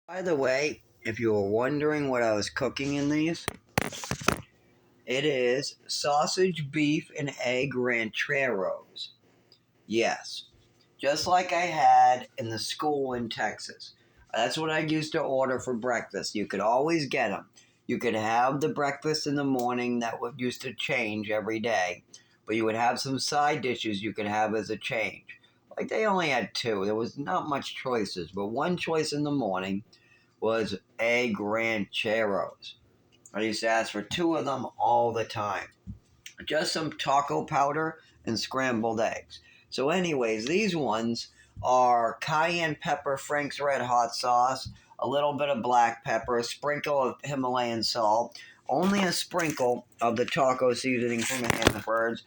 By the way, if you were wondering what I was cooking in these, it is sausage, beef, and egg rancheros. Yes, just like I had in the school in Texas. That's what I used to order for breakfast. You could always get them. You could have the breakfast in the morning that would used to change every day, but you would have some side dishes you could have as a change. Like they only had two. There was not much choices, but one choice in the morning was egg rancheros. I used to ask for two of them all the time. Just some taco powder and scrambled eggs. So, anyways, these ones are cayenne pepper, Frank's Red Hot sauce, a little bit of black pepper, a sprinkle of Himalayan salt, only a sprinkle of the taco seasoning from Hannaford's.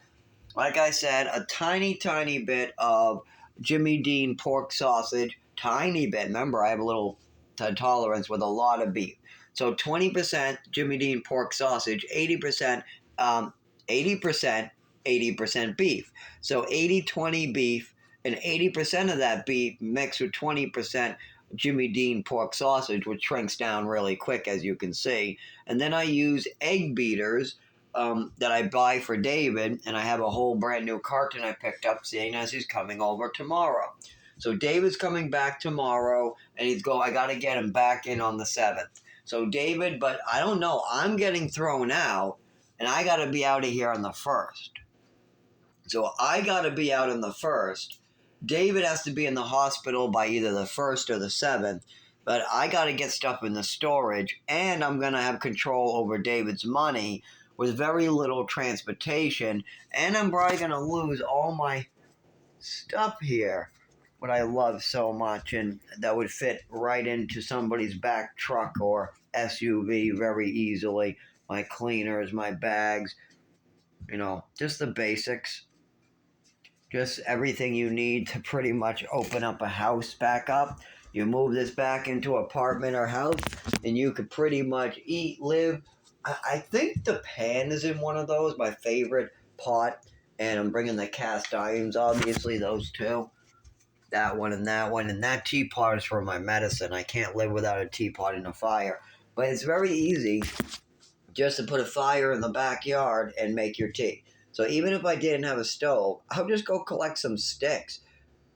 Like I said, a tiny, tiny bit of Jimmy Dean pork sausage. Tiny bit. Remember, I have a little tolerance with a lot of beef. So 20% Jimmy Dean pork sausage, 80%, um, 80%, 80% beef. So 80-20 beef, and 80% of that beef mixed with 20% Jimmy Dean pork sausage, which shrinks down really quick, as you can see. And then I use egg beaters that I buy for David, and I have a whole brand new carton I picked up, seeing as he's coming over tomorrow. So David's coming back tomorrow, and I got to get him back in on the 7th. So David, but I don't know. I'm getting thrown out, and I got to be out of here on the 1st. So I got to be out on the 1st. David has to be in the hospital by either the 1st or the 7th. But I got to get stuff in the storage, and I'm going to have control over David's money with very little transportation, and I'm probably going to lose all my stuff here, what I love so much, and that would fit right into somebody's back truck or SUV very easily. My cleaners, my bags, just the basics. Just everything you need to pretty much open up a house back up. You move this back into apartment or house, and you could pretty much eat, live. I think the pan is in one of those, my favorite pot, and I'm bringing the cast irons, obviously, those two. That one and that one, and that teapot is for my medicine. I can't live without a teapot in a fire. But it's very easy just to put a fire in the backyard and make your tea. So even if I didn't have a stove, I'll just go collect some sticks.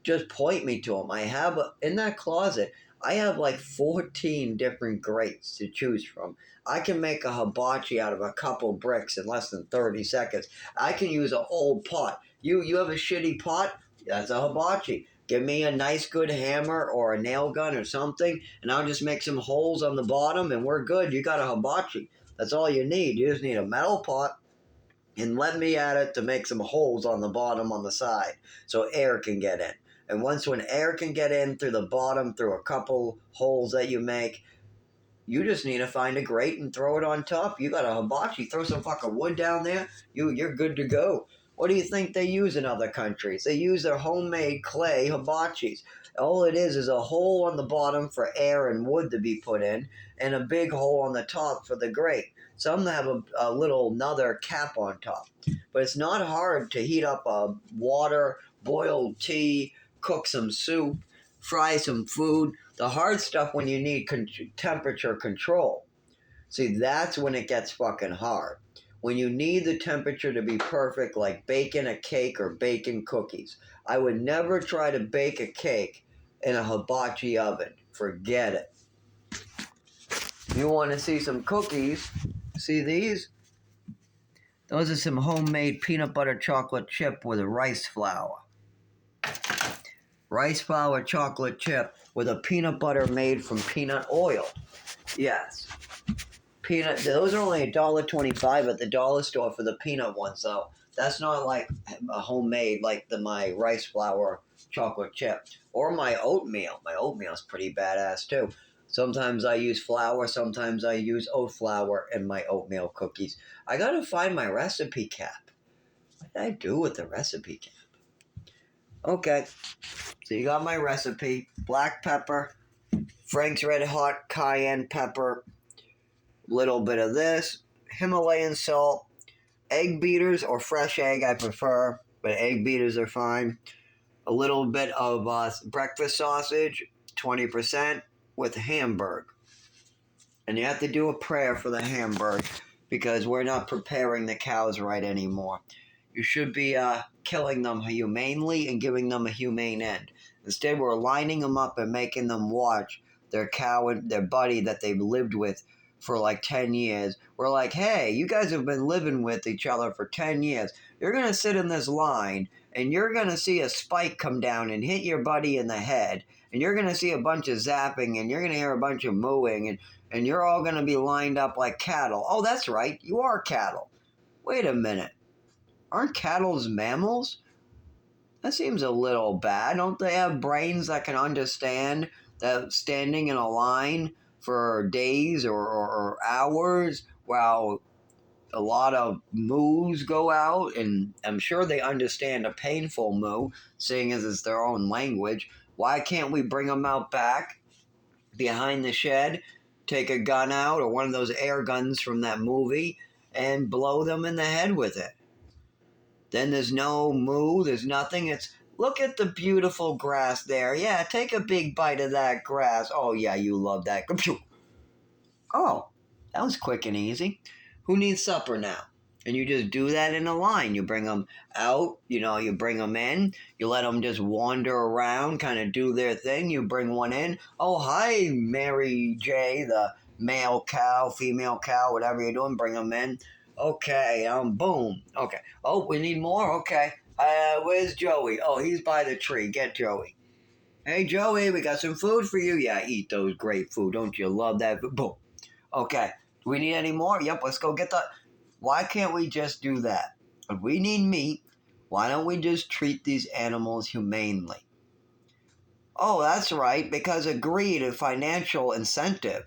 Just point me to them. In that closet, I have like 14 different grates to choose from. I can make a hibachi out of a couple bricks in less than 30 seconds. I can use an old pot. You have a shitty pot? That's a hibachi. Give me a nice good hammer or a nail gun or something, and I'll just make some holes on the bottom, and we're good. You got a hibachi. That's all you need. You just need a metal pot and let me at it to make some holes on the bottom on the side so air can get in. And when air can get in through the bottom, through a couple holes that you make, you just need to find a grate and throw it on top. You got a hibachi, throw some fucking wood down there, you're good to go. What do you think they use in other countries? They use their homemade clay hibachis. All it is a hole on the bottom for air and wood to be put in, and a big hole on the top for the grate. Some have a little another cap on top. But it's not hard to heat up a water, boil tea, cook some soup, fry some food. The hard stuff when you need temperature control. See, that's when it gets fucking hard. When you need the temperature to be perfect, like baking a cake or baking cookies. I would never try to bake a cake in a hibachi oven. Forget it. You want to see some cookies? See these? Those are some homemade peanut butter chocolate chip with a rice flour. Rice flour chocolate chip with a peanut butter made from peanut oil. Yes. Those are only $1.25 at the dollar store for the peanut ones, though. That's not like a homemade like my rice flour chocolate chip. Or my oatmeal. My oatmeal's pretty badass too. Sometimes I use flour, sometimes I use oat flour in my oatmeal cookies. I gotta find my recipe cap. What did I do with the recipe cap? Okay, so you got my recipe. Black pepper, Frank's Red Hot cayenne pepper, little bit of this, Himalayan salt, egg beaters or fresh egg I prefer, but egg beaters are fine. A little bit of breakfast sausage, 20%, with Hamburg. And you have to do a prayer for the Hamburg because we're not preparing the cows right anymore. You should be killing them humanely and giving them a humane end. Instead, we're lining them up and making them watch their cow and their buddy that they've lived with for like 10 years. We're like, hey, you guys have been living with each other for 10 years. You're going to sit in this line and you're going to see a spike come down and hit your buddy in the head. And you're going to see a bunch of zapping and you're going to hear a bunch of mooing and you're all going to be lined up like cattle. Oh, that's right. You are cattle. Wait a minute. Aren't cattle mammals? That seems a little bad. Don't they have brains that can understand that standing in a line for days or hours while a lot of moos go out? And I'm sure they understand a painful moo, seeing as it's their own language. Why can't we bring them out back behind the shed, take a gun out or one of those air guns from that movie and blow them in the head with it? Then there's no moo, there's nothing. It's, look at the beautiful grass there. Yeah, take a big bite of that grass. Oh, yeah, you love that. Oh, that was quick and easy. Who needs supper now? And you just do that in a line. You bring them out, you bring them in. You let them just wander around, kind of do their thing. You bring one in. Oh, hi, Mary J., the male cow, female cow, whatever you're doing, bring them in. Okay, boom. Okay. Oh, we need more? Okay. Where's Joey? Oh, he's by the tree. Get Joey. Hey, Joey, we got some food for you. Yeah, eat those great food. Don't you love that? Boom. Okay. Do we need any more? Yep, let's go get the... Why can't we just do that? If we need meat, why don't we just treat these animals humanely? Oh, that's right, because of greed and financial incentive.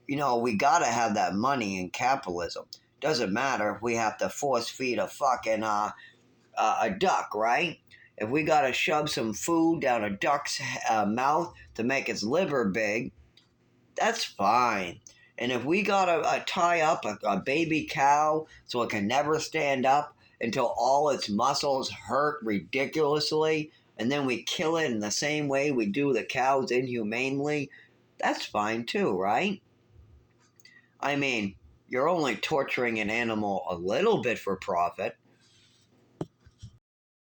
We gotta have that money in capitalism. Doesn't matter if we have to force feed a fucking a duck, right? If we gotta shove some food down a duck's mouth to make its liver big, that's fine. And if we gotta tie up a baby cow so it can never stand up until all its muscles hurt ridiculously, and then we kill it in the same way we do the cows inhumanely, that's fine too, right? I mean, you're only torturing an animal a little bit for profit.